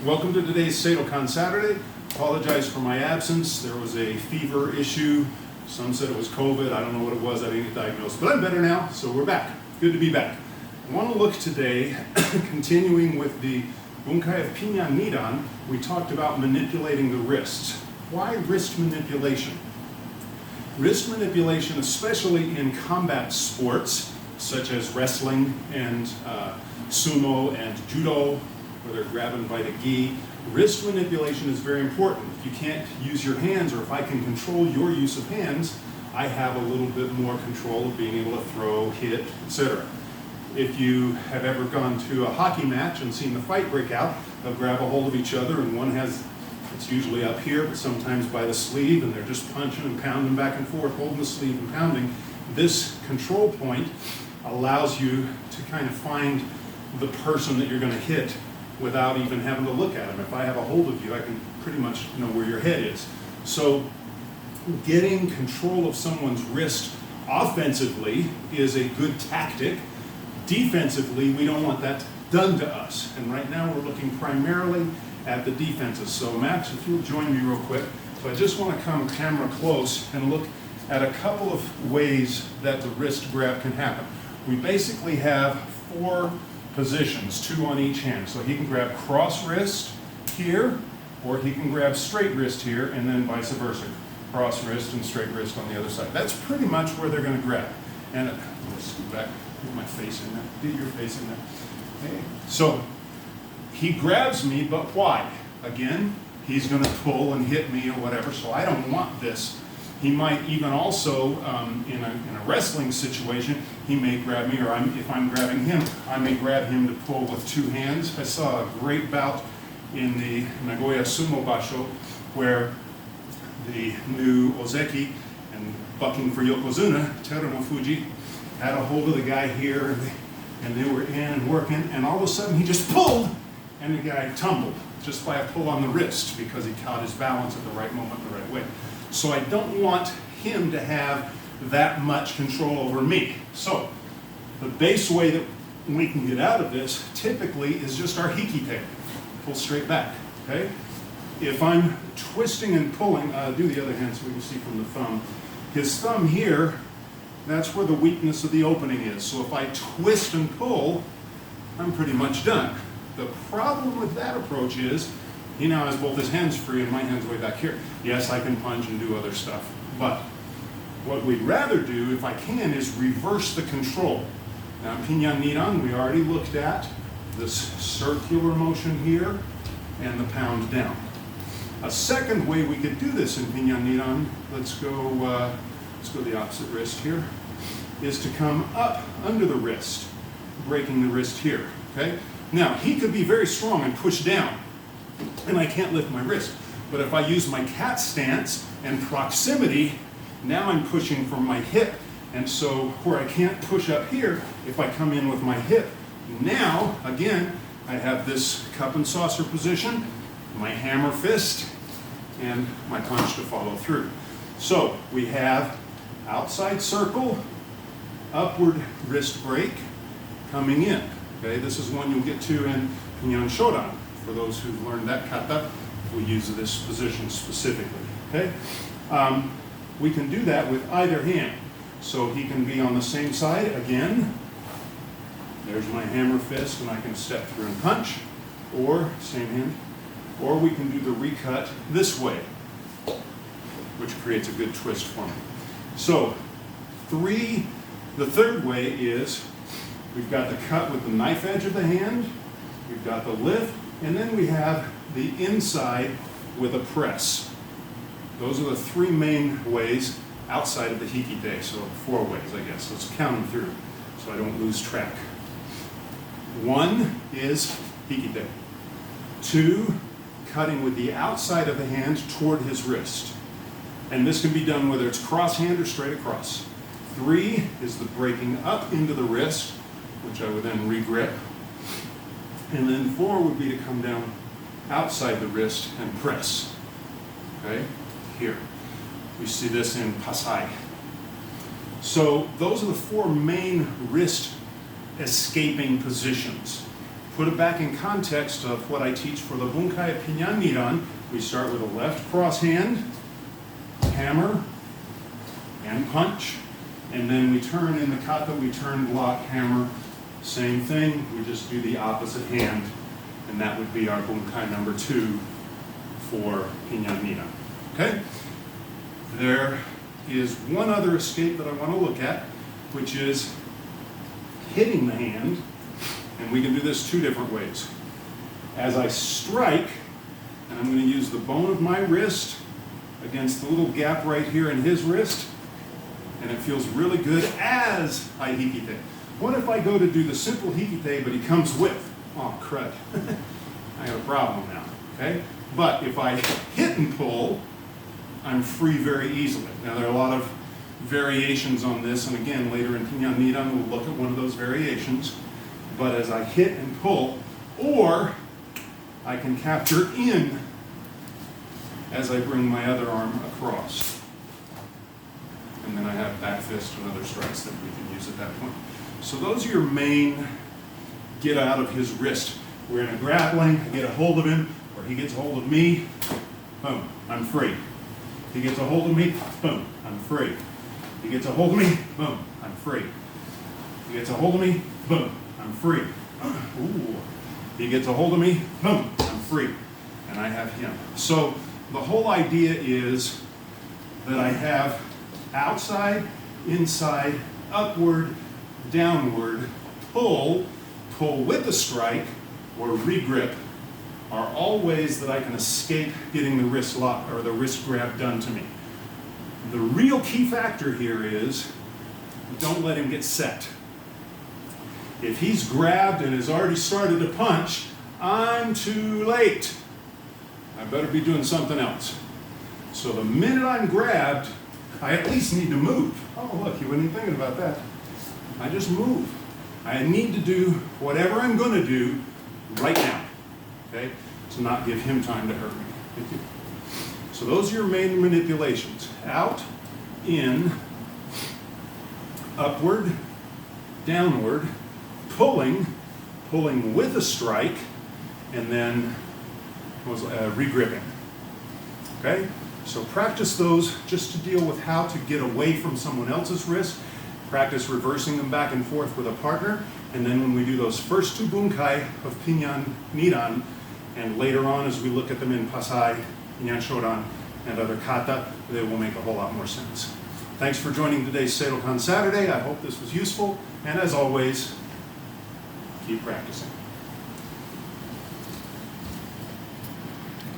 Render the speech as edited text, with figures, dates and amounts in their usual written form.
Welcome to today's Seidokan Saturday. Apologize for my absence. There was a fever issue. Some said it was COVID. I don't know what it was. I didn't get diagnosed. But I'm better now, so we're back. Good to be back. I want to look today, continuing with the Bunkai of Pinan Nidan, we talked about manipulating the wrists. Why wrist manipulation? Wrist manipulation, especially in combat sports, such as wrestling and sumo and judo, where they're grabbing by the gi. Wrist manipulation is very important. If you can't use your hands, or if I can control your use of hands, I have a little bit more control of being able to throw, hit, etc. If you have ever gone to a hockey match and seen the fight break out, they'll grab a hold of each other, and one has, it's usually up here, but sometimes by the sleeve, and they're just punching and pounding back and forth, holding the sleeve and pounding. This control point allows you to kind of find the person that you're going to hit without even having to look at them. If I have a hold of you, I can pretty much know where your head is. So getting control of someone's wrist offensively is a good tactic. Defensively, we don't want that done to us. And right now we're looking primarily at the defenses. So Max, if you'll join me real quick. So I just want to come camera close and look at a couple of ways that the wrist grab can happen. We basically have 4 positions, 2 on each hand. So he can grab cross wrist here, or he can grab straight wrist here, and then vice versa. Cross wrist and straight wrist on the other side. That's pretty much where they're going to grab. And let's go back, get my face in there, get your face in there. Okay. So he grabs me, but why? Again, he's going to pull and hit me or whatever, so I don't want this. He might even also, in a wrestling situation, he may grab me, or if I'm grabbing him, I may grab him to pull with 2 hands. I saw a great bout in the Nagoya Sumo Basho where the new Ozeki and bucking for Yokozuna, Terumo Fuji, had a hold of the guy here, and they were in and working, and all of a sudden he just pulled, and the guy tumbled just by a pull on the wrist because he caught his balance at the right moment, the right way. So I don't want him to have that much control over me. So the base way that we can get out of this typically is just our hikite, pull straight back, okay? If I'm twisting and pulling, do the other hand so we can see from the thumb. His thumb here, that's where the weakness of the opening is. So if I twist and pull, I'm pretty much done. The problem with that approach is he now has both his hands free and my hand's way back here. Yes, I can punch and do other stuff, but what we'd rather do, if I can, is reverse the control. Now, Pinan Nidan, we already looked at this circular motion here and the pound down. A second way we could do this in Pinan Nidan, let's go the opposite wrist here, is to come up under the wrist, breaking the wrist here, okay? Now, he could be very strong and push down, and I can't lift my wrist. But if I use my cat stance and proximity, now I'm pushing from my hip. And so where I can't push up here, if I come in with my hip, now, again, I have this cup and saucer position, my hammer fist, and my punch to follow through. So we have outside circle, upward wrist break, coming in. Okay, this is one you'll get to in Pinan Shodan. For those who've learned that kata, we use this position specifically, okay? We can do that with either hand. So he can be on the same side, again, there's my hammer fist, and I can step through and punch, or same hand, or we can do the recut this way, which creates a good twist for me. So, the third way is, we've got the cut with the knife edge of the hand, we've got the lift, and then we have the inside with a press. Those are the 3 main ways outside of the hikite, so 4 ways, I guess. Let's count them through so I don't lose track. 1 is hikite. 2, cutting with the outside of the hand toward his wrist. And this can be done whether it's cross hand or straight across. 3 is the breaking up into the wrist, which I would then re-grip. And then 4 would be to come down outside the wrist and press. Okay, here. We see this in Pasai. So those are the 4 main wrist escaping positions. put it back in context of what I teach for the Bunkai Pinan Nidan. We start with a left cross hand, hammer, and punch. And then we turn in the kata, we turn, block, hammer. Same thing, we just do the opposite hand. And that would be our Bunkai number 2 for Pinan Nidan. Okay? There is one other escape that I want to look at, which is hitting the hand. And we can do this 2 different ways. As I strike, and I'm going to use the bone of my wrist against the little gap right here in his wrist, and it feels really good as I hikite. What if I go to do the simple hikite, but he comes with? Oh, crud. I have a problem now, okay? But if I hit and pull, I'm free very easily. Now, there are a lot of variations on this, and again, later in Pinan Nidan, we'll look at one of those variations. But as I hit and pull, or I can capture in as I bring my other arm across. And then I have back fist and other strikes that we can use at that point. So those are your main get out of his wrist. We're in a grappling, I get a hold of him, or he gets a hold of me, boom, I'm free. He gets a hold of me, boom, I'm free. He gets a hold of me, boom, I'm free. He gets a hold of me, boom, I'm free. Ooh. He gets a hold of me, boom, I'm free. And I have him. So the whole idea is that I have outside, inside, upward, downward, pull with a strike, or regrip are all ways that I can escape getting the wrist lock or the wrist grab done to me. The real key factor here is don't let him get set. If he's grabbed and has already started to punch, I'm too late. I better be doing something else. So the minute I'm grabbed, I at least need to move. Oh, look, you weren't even thinking about that. I just move. I need to do whatever I'm going to do right now, okay, to not give him time to hurt me. So those are your main manipulations. Out, in, upward, downward, pulling with a strike, and then regripping. Okay? So practice those just to deal with how to get away from someone else's wrist. Practice reversing them back and forth with a partner. And then when we do those first 2 bunkai of Pinan Nidan, and later on as we look at them in Pasai, Pinan Shodan, and other kata, they will make a whole lot more sense. Thanks for joining today's Seidokan Saturday. I hope this was useful. And as always, keep practicing.